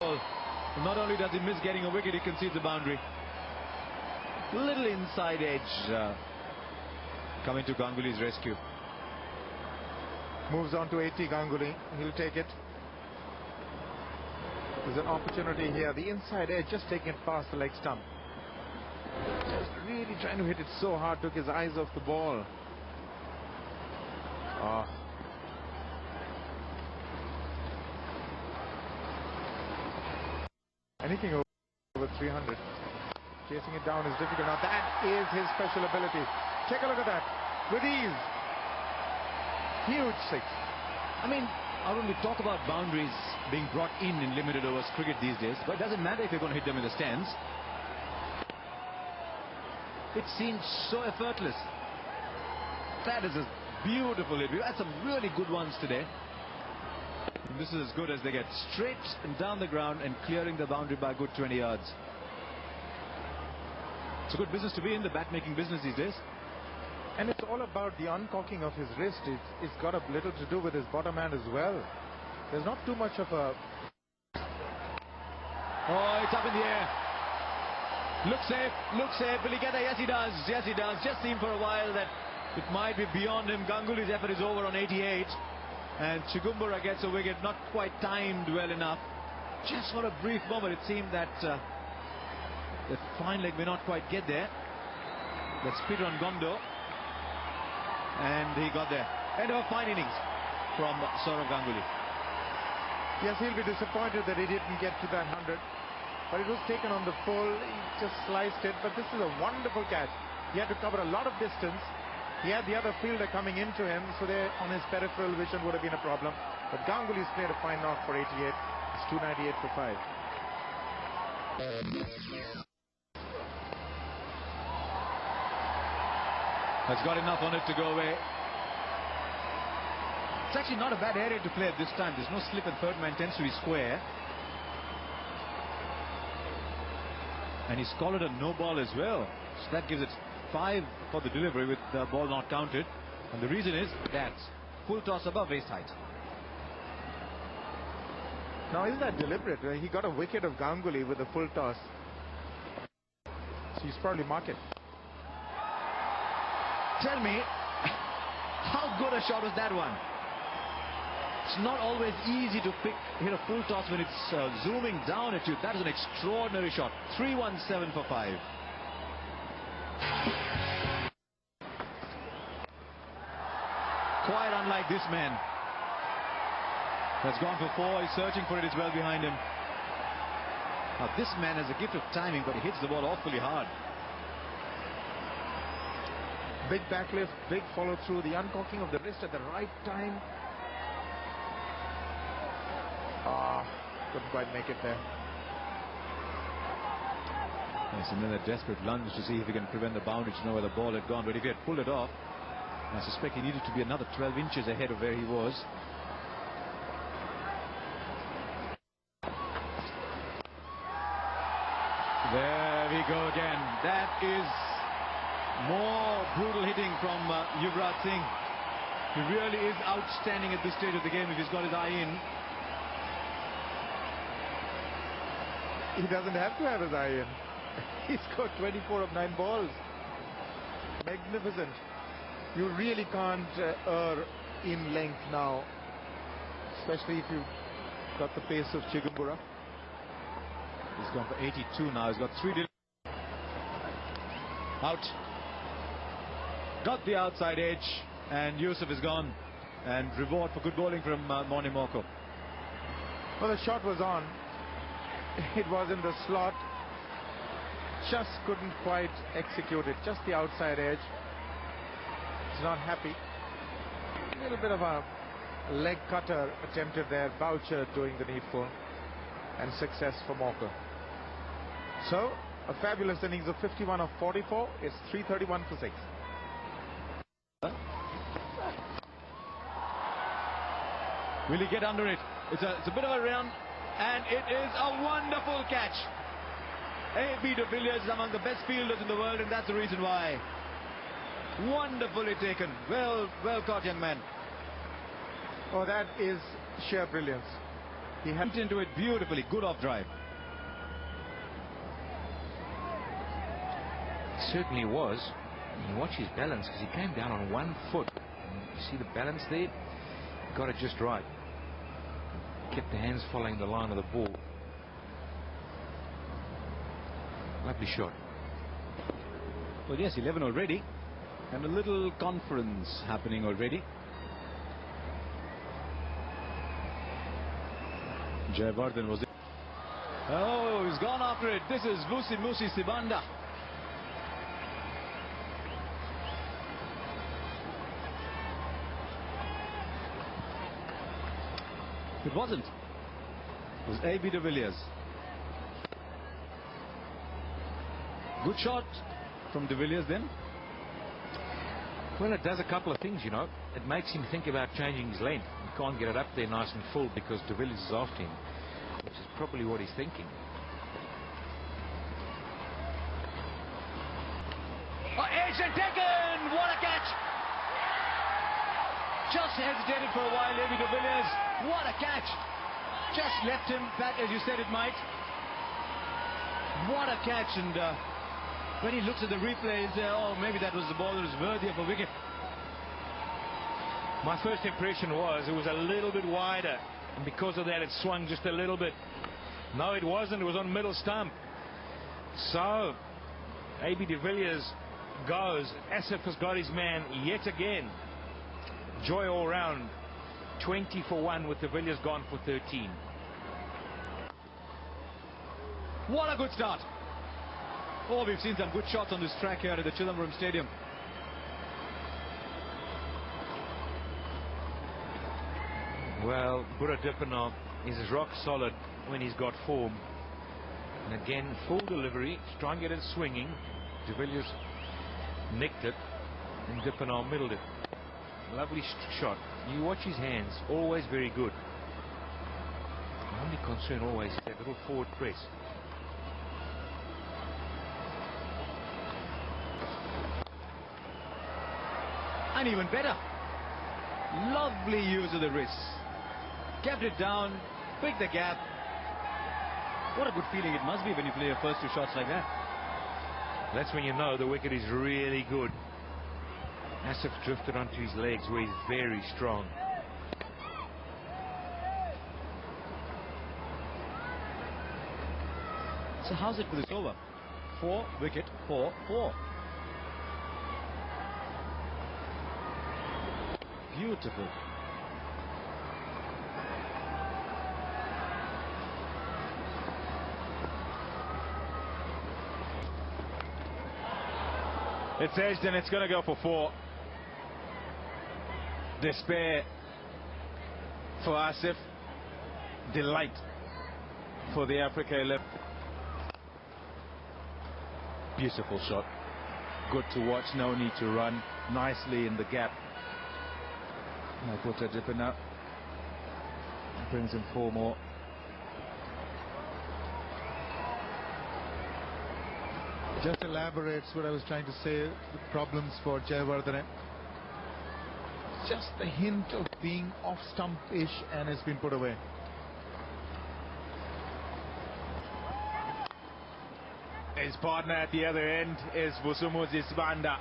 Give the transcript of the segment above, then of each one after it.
Not only does he miss getting a wicket, he concedes a boundary. Little inside edge coming to Ganguly's rescue. Moves on to 80, Ganguly. He'll take it. There's an opportunity here. The inside edge, just taking it past the leg stump. Just really trying to hit it so hard, took his eyes off the ball. Anything over 300. Chasing it down is difficult. Now that is his special ability. Take a look at that. With ease. Huge six. I mean, Arun, we talk about boundaries being brought in limited overs cricket these days, but it doesn't matter if you're going to hit them in the stands. It seems so effortless. That is a beautiful hit. We've had some really good ones today. And this is as good as they get. Straight and down the ground and clearing the boundary by a good 20 yards. It's a good business to be in, the bat-making business these days. And it's all about the uncocking of his wrist. It's got a little to do with his bottom hand as well. There's not too much of a... Oh, it's up in the air. Looks safe, looks safe. Will he get there? Yes, he does. Yes, he does. Just seemed for a while that it might be beyond him. Ganguly's effort is over on 88. And Chigumbura gets a wicket, not quite timed well enough. Just for a brief moment, it seemed that the fine leg may not quite get there. That's Peter on Gondo. And he got there. End of a fine innings from Sourav Ganguly. Yes, he'll be disappointed that he didn't get to that 100. But it was taken on the full. He just sliced it. But this is a wonderful catch. He had to cover a lot of distance. He had the other fielder coming into him, so there on his peripheral vision would have been a problem. But Ganguly's played a fine knock for 88. It's 298 for 5. Has got enough on it to go away. It's actually not a bad area to play at this time. There's no slip and third man tends to be square. And he's called it a no ball as well. So that gives it 5 for the delivery with the ball not counted. And the reason is that full toss above waist height. Now, isn't that deliberate? He got a wicket of Ganguly with a full toss. So he's probably marked it. Tell me, how good a shot was that one? It's not always easy to hit a full toss when it's zooming down at you. That is an extraordinary shot. 317 for 5. Quite unlike this man. That's gone for 4. He's searching for it. It's well behind him. Now this man has a gift of timing, but he hits the ball awfully hard. Big backlift, big follow through, the uncocking of the wrist at the right time. Couldn't quite make it there. Yes, and then a desperate lunge to see if he can prevent the boundary, to know where the ball had gone. But if he had pulled it off, I suspect he needed to be another 12 inches ahead of where he was. There we go again. That is more brutal hitting from Yuvraj Singh. He really is outstanding at this stage of the game if he's got his eye in. He doesn't have to have his eye in. He's got 24 of 9 balls. Magnificent. You really can't err in length now, especially if you've got the pace of Chigumbura. He's gone for 82 now. He's got 3 out. Got the outside edge, and Yusuf is gone. And reward for good bowling from Morne Morkel. Well, the shot was on. It was in the slot. Just couldn't quite execute it. Just the outside edge. He's not happy. A little bit of a leg cutter attempted there. Boucher doing the needful. And success for Morkel. So, a fabulous innings of 51 of 44. It's 331 for 6. Will he get under it? It's a bit of a run, and it is a wonderful catch. A.B. de Villiers is among the best fielders in the world, and that's the reason why. Wonderfully taken. Well caught, young man. Oh, that is sheer brilliance. He had into it beautifully. Good off drive. Certainly was. And you watch his balance because he came down on 1 foot. And you see the balance there? Got it just right. Kept the hands following the line of the ball. Lovely shot. Well, yes, 11 already. And a little conference happening already. Jayawardene was it. Oh, he's gone after it. This is Musi Sibanda. It wasn't. It was A.B. de Villiers. Good shot from de Villiers then. Well, it does a couple of things, you know. It makes him think about changing his length. He can't get it up there nice and full because de Villiers is after him, which is probably what he's thinking. Oh, edge and taken! What a catch! Just hesitated for a while, A.B. de Villiers. What a catch! Just left him back, as you said it might. What a catch! And when he looks at the replay, he says, oh, maybe that was the ball that was worthy of a wicket. My first impression was it was a little bit wider, and because of that it swung just a little bit. No, it wasn't. It was on middle stump. So A.B. de Villiers goes. Asif has got his man yet again. Joy all round. 20 for 1 with de Villiers gone for 13. What a good start. Oh, we've seen some good shots on this track here at the Chidambaram Stadium. Well, Burra Dippenaar is as rock solid when he's got form. And again, full delivery, try and get it swinging. De Villiers nicked it, and Dippenaar middled it. Lovely shot. You watch his hands, always very good. The only concern always is that little forward press. And even better. Lovely use of the wrist. Kept it down, picked the gap. What a good feeling it must be when you play your first 2 shots like that. That's when you know the wicket is really good. Asif drifted onto his legs where he's very strong. So how's it for this over? 4 wicket, 4, 4. Beautiful. It's edged and it's going to go for 4. Despair for Asif. Delight for the Africa 11. Beautiful shot. Good to watch. No need to run. Nicely in the gap. Now Burra Dippenaar brings in 4 more. just elaborates what I was trying to say, the problems for Jayawardene. Just a hint of being off stump-ish and has been put away. His partner at the other end is Musi Sibanda.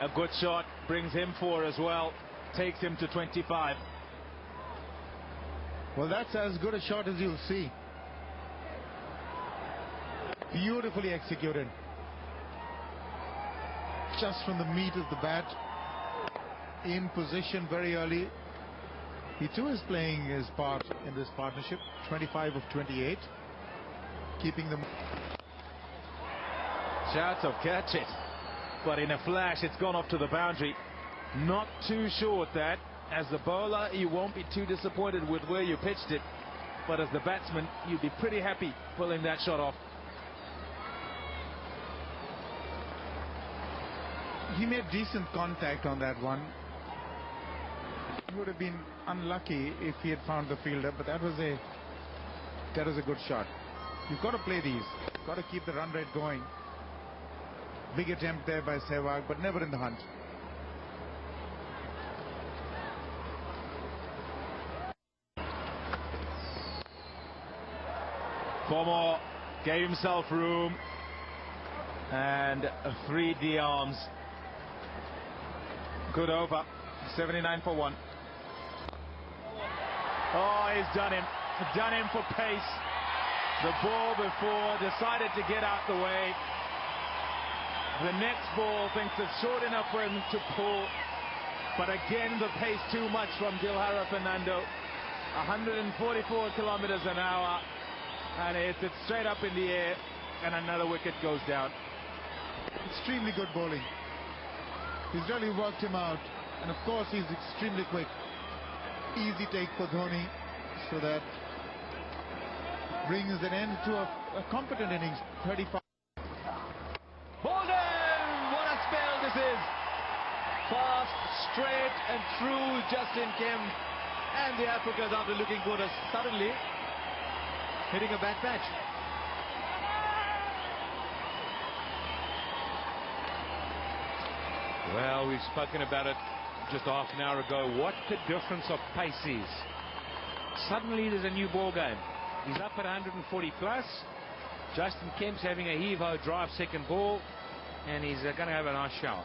A good shot, brings him 4 as well, takes him to 25. Well, that's as good a shot as you'll see. Beautifully executed. Just from the meat of the bat. In position very early. He too is playing his part in this partnership. 25 of 28. Keeping them. Shouts of catch it. But in a flash, it's gone off to the boundary. Not too sure with that. As the bowler, you won't be too disappointed with where you pitched it. But as the batsman, you'd be pretty happy pulling that shot off. He made decent contact on that one. He would have been unlucky if he had found the fielder, but that was a good shot. You've got to play these. You've got to keep the run rate going. Big attempt there by Sehwag, but never in the hunt. Como gave himself room and 3 D arms. Good over. 79 for 1. Oh, he's done him. Done him for pace. The ball before decided to get out the way. The next ball thinks it's short enough for him to pull. But again, the pace too much from Dilhara Fernando. 144 kilometers an hour. And it's straight up in the air. And another wicket goes down. Extremely good bowling. He's really worked him out. And of course, he's extremely quick. Easy take for Dhoni. So that brings an end to a competent innings. 35. Bolden! What a spell this is! Fast, straight and true Justin Kim. And the Africans, after looking good, are suddenly hitting a bad patch. Well, we've spoken about it just half an hour ago. What the difference of pace is. Suddenly there's a new ball game. He's up at 140 plus. Justin Kemp's having a heave-ho drive second ball, and he's going to have a nice shower.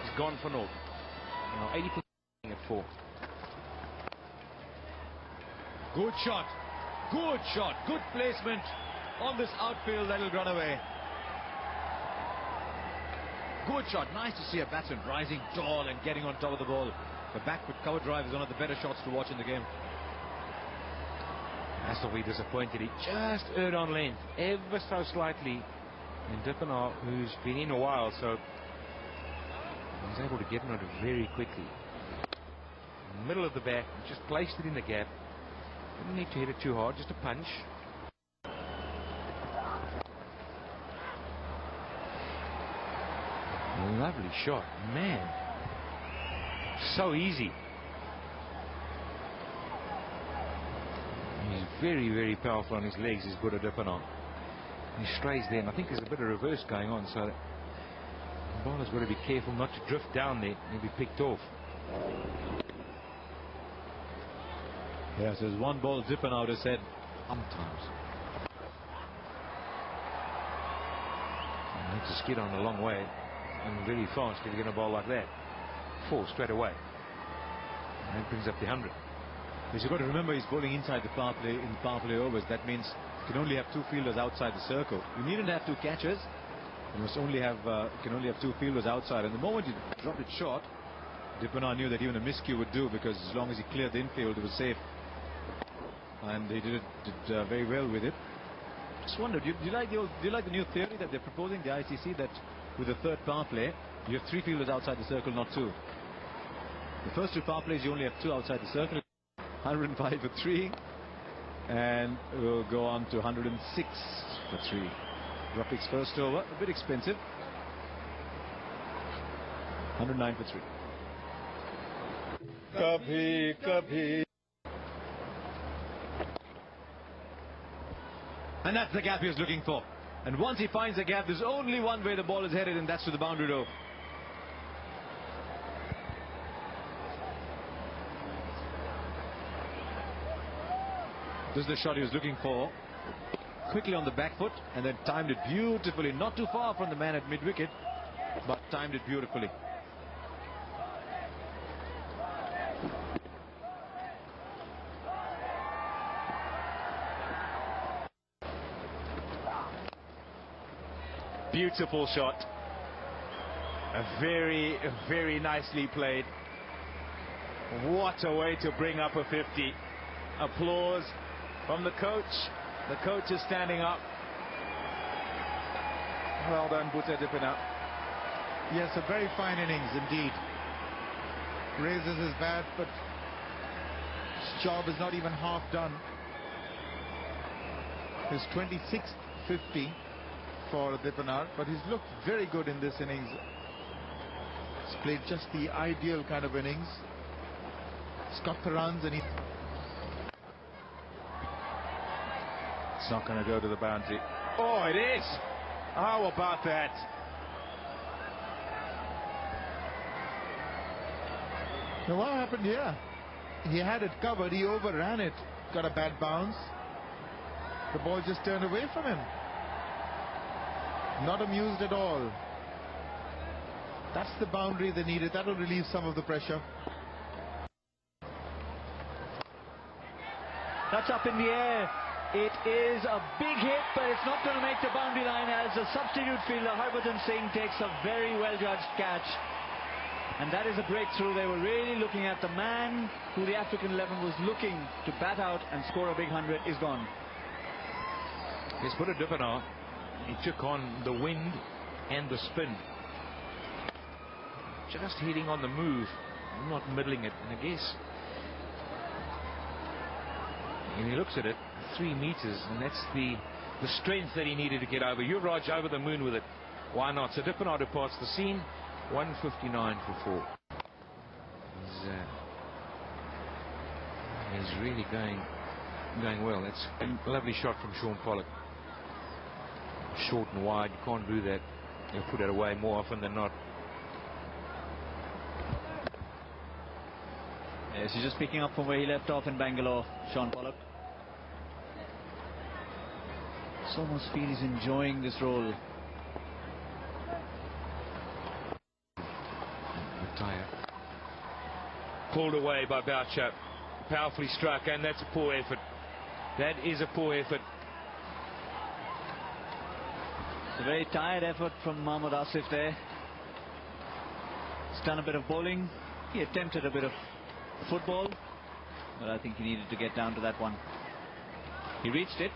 He's gone for naught. Now 80% at 4. Good shot. Good shot. Good placement on this outfield that'll run away. Good shot. Nice to see a batsman rising tall and getting on top of the ball. The back-foot cover drive is one of the better shots to watch in the game. That's what we disappointed. He just erred on length, ever so slightly. And Dippenaar, who's been in a while, so he's able to get on it very quickly. In the middle of the bat, just placed it in the gap. Didn't need to hit it too hard, just a punch. Lovely shot, man. So easy. He's very, very powerful on his legs, is Buddha Dippenaar. He strays there, and I think there's a bit of reverse going on, so the bowler's got to be careful not to drift down there and be picked off. Yes, there's one ball Dippenaar has said sometimes. You need to skid on a long way and very fast if you're going to bowl like that. 4 straight away. And that brings up the 100. Because you've got to remember he's bowling inside the power play, in power play overs. That means you can only have 2 fielders outside the circle. You needn't have 2 catchers. You must only have can only have 2 fielders outside. And the moment you dropped it short, Dippenaar knew that even a miscue would do, because as long as he cleared the infield, it was safe. And he did very well with it. Just wondered, do you like the new theory that they're proposing, the ICC, that with the 3rd power play you have 3 fielders outside the circle, not 2. The first 2 power plays you only have 2 outside the circle. 105 for 3, and we'll go on to 106 for 3. Dropik's first over, a bit expensive. 109 for 3. Kabhi, kabhi. And that's the gap he was looking for. And once he finds the gap, there's only one way the ball is headed, and that's to the boundary row. This is the shot he was looking for. Quickly on the back foot, and then timed it beautifully. Not too far from the man at mid-wicket, but timed it beautifully. Beautiful shot. Very, very nicely played. What a way to bring up a 50. Applause from the coach. The coach is standing up. Well done, Buddha Dippenaar. Yes, a very fine innings indeed. Raises his bat, but his job is not even half done. His 26th 50 for Dippenaar, but he's looked very good in this innings. He's played just the ideal kind of innings. He's got the runs, and he... It's not going to go to the boundary. Oh, it is! How about that? Now what happened here? He had it covered, he overran it, got a bad bounce. The ball just turned away from him. Not amused at all. That's the boundary they needed. That will relieve some of the pressure. That's up in the air. It is a big hit, but it's not going to make the boundary line as the substitute fielder Harbhajan Singh takes a very well-judged catch. And that is a breakthrough. They were really looking at the man who the African 11 was looking to bat out and score a big 100 is gone. Yes, Buddha Dipana, he took on the wind and the spin. Just hitting on the move, not middling it. And I guess, when he looks at it, 3 meters, and that's the strength that he needed to get over. Yuvraj over the moon with it. Why not? So Dipana departs the scene. 159 for 4. He's really going well. It's a lovely shot from Sean Pollock. Short and wide, you can't do that. He'll put it away more often than not. Yes, he's just picking up from where he left off in Bangalore, Sean Pollock. It's almost feel he's enjoying this role. Tire. Pulled away by Boucher. Powerfully struck, and that's a poor effort. That is a poor effort. It's a very tired effort from Mohammad Asif there. He's done a bit of bowling. He attempted a bit of football, but I think he needed to get down to that one. He reached it.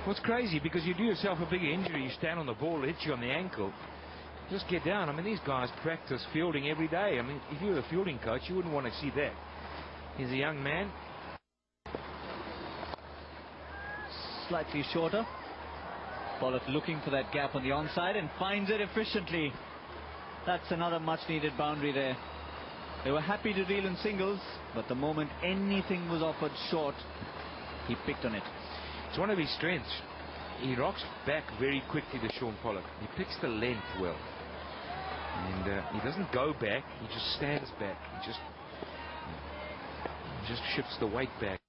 Well, it's crazy because you do yourself a big injury. You stand on the ball, it hits you on the ankle. Just get down. I mean, these guys practice fielding every day. I mean, if you were the fielding coach, you wouldn't want to see that. He's a young man. Slightly shorter. Pollock looking for that gap on the onside and finds it efficiently. That's another much-needed boundary there. They were happy to deal in singles, but the moment anything was offered short, he picked on it. It's one of his strengths. He rocks back very quickly to Sean Pollock. He picks the length well. And he doesn't go back, he just stands back. He just shifts the weight back.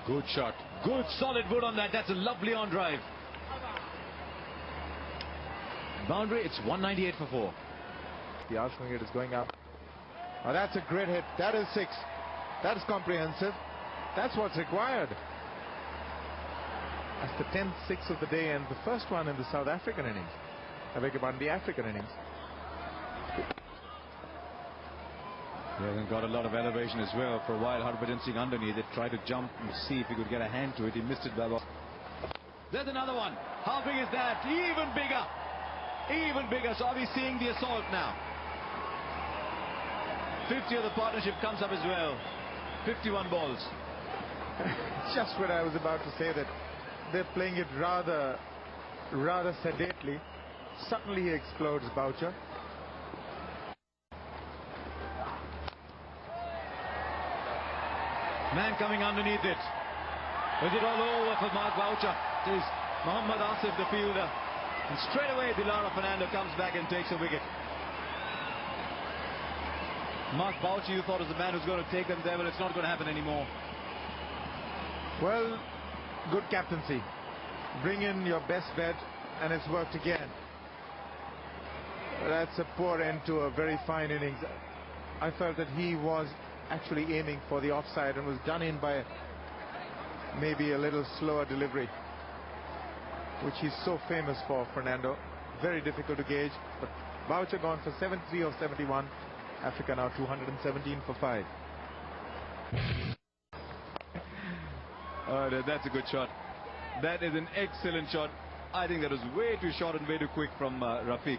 Good shot. Good solid wood on that. That's a lovely on drive. Boundary, it's 198 for 4. The arc swing is going up. Oh, that's a great hit. That is 6. That's comprehensive. That's what's required. That's the 10th 6 of the day and the first one in the South African innings. I beg your pardon, the African innings. He hasn't got a lot of elevation as well. For a while, Harbhajan Singh underneath it, tried to jump and see if he could get a hand to it. He missed it by about. There's another one. How big is that? Even bigger. Even bigger. So are we seeing the assault now? 50 of the partnership comes up as well. 51 balls. Just what I was about to say, that they're playing it rather sedately. Suddenly he explodes, Boucher. Man coming underneath it. With it all over for Mark Boucher. It is Mohammad Asif, the fielder. And straight away, Dilara Fernando comes back and takes a wicket. Mark Boucher, you thought was the man who's going to take them there, but it's not going to happen anymore. Well, good captaincy. Bring in your best bet, and it's worked again. That's a poor end to a very fine innings. I felt that he was actually aiming for the offside and was done in by maybe a little slower delivery, which he's so famous for, Fernando. Very difficult to gauge, but Boucher gone for 73 of 71. Africa now 217 for 5. Oh, that's a good shot. That is an excellent shot. I think that was way too short and way too quick from Rafiq.